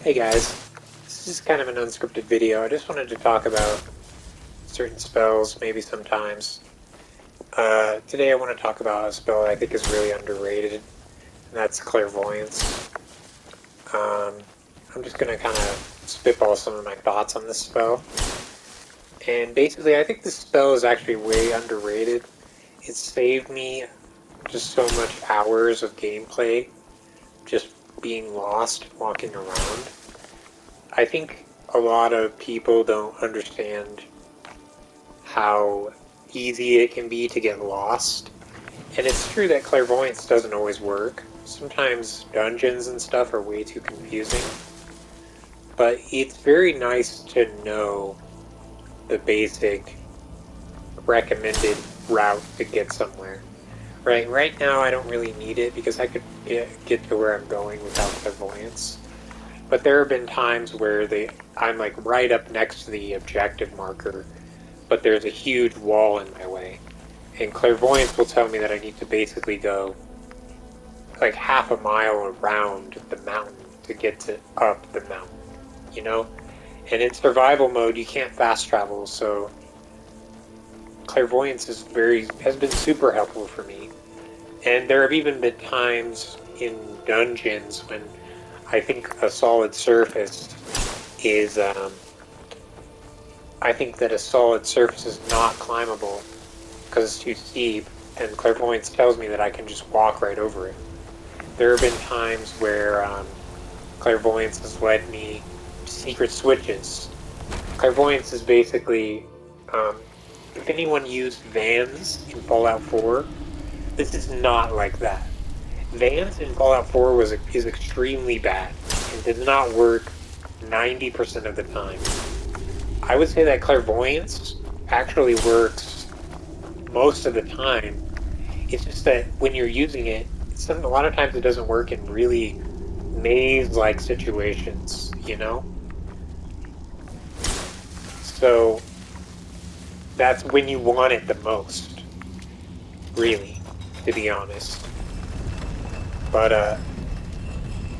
Hey guys, this is kind of an unscripted video. I just wanted to talk about certain spells, maybe sometimes. Today I want to talk about a spell that I think is really underrated, and that's clairvoyance. Um, I'm just going to kind of spitball some of my thoughts on this spell. And basically, I think this spell is actually way underrated. It saved me just so much hours of gameplay just being lost walking around. I think a lot of people don't understand how easy it can be to get lost. And it's true that clairvoyance doesn't always work. Sometimes dungeons and stuff are way too confusing. But it's very nice to know the basic recommended route to get somewhere. Right now I don't really need it because I could get to where I'm going without clairvoyance. But there have been times where I'm like right up next to the objective marker, but there's a huge wall in my way. And clairvoyance will tell me that I need to basically go like half a mile around the mountain to get to up the mountain, you know? And in survival mode, you can't fast travel, so clairvoyance has been super helpful for me. And there have even been times in dungeons when I think a solid surface is I think that a solid surface is not climbable because it's too steep, and clairvoyance tells me that I can just walk right over it. There have been times where clairvoyance has led me to secret switches. Clairvoyance is basically, if anyone used Vans in Fallout 4, this is not like that. Vans in Fallout 4 is extremely bad and does not work 90% of the time. I would say that clairvoyance actually works most of the time. It's just that when you're using it, a lot of times it doesn't work in really maze-like situations, you know? So that's when you want it the most, really, to be honest. But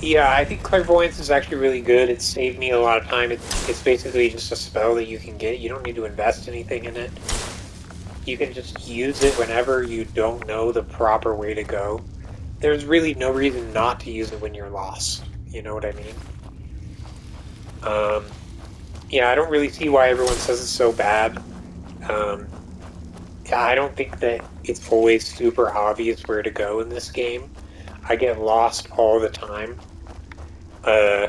yeah, I think clairvoyance is actually really good. It saved me a lot of time. It's basically just a spell that you can get. You don't need to invest anything in it. You can just use it whenever you don't know the proper way to go. There's really no reason not to use it when you're lost. You know what I mean? Um, yeah, I don't really see why everyone says it's so bad. Um, yeah, I don't think that it's always super obvious where to go in this game. I get lost all the time. Uh,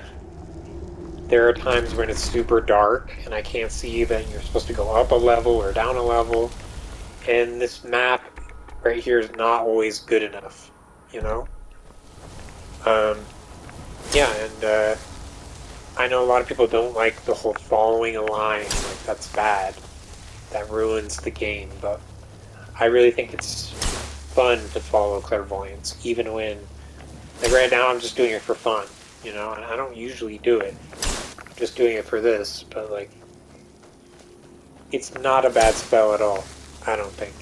there are times when it's super dark and I can't see that you're supposed to go up a level or down a level. And this map right here is not always good enough, you know? Um, yeah, and I know a lot of people don't like the whole following a line, like that's bad. That ruins the game, but I really think it's fun to follow clairvoyance, even when, like right now I'm just doing it for fun, you know, and I don't usually do it. I'm just doing it for this, but like, it's not a bad spell at all, I don't think.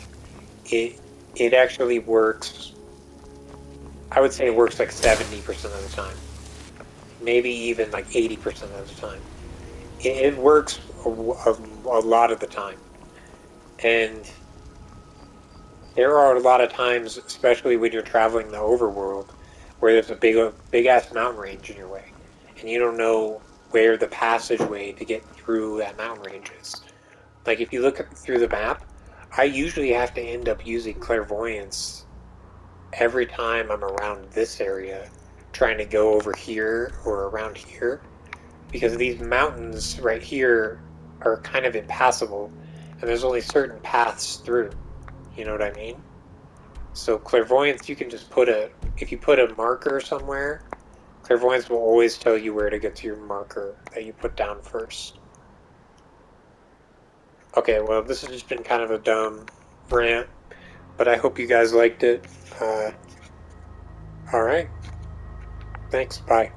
It, it actually works, I would say it works like 70% of the time. Maybe even like 80% of the time. It works a lot of the time. And there are a lot of times, especially when you're traveling the overworld, where there's a big ass mountain range in your way, and you don't know where the passageway to get through that mountain range is. Like if you look through the map, I usually have to end up using clairvoyance every time I'm around this area, trying to go over here or around here, because these mountains right here are kind of impassable, and there's only certain paths through. You know what I mean? So clairvoyance, you can just if you put a marker somewhere, clairvoyance will always tell you where to get to your marker that you put down first. Okay, well, this has just been kind of a dumb rant, but I hope you guys liked it. All right, thanks, bye.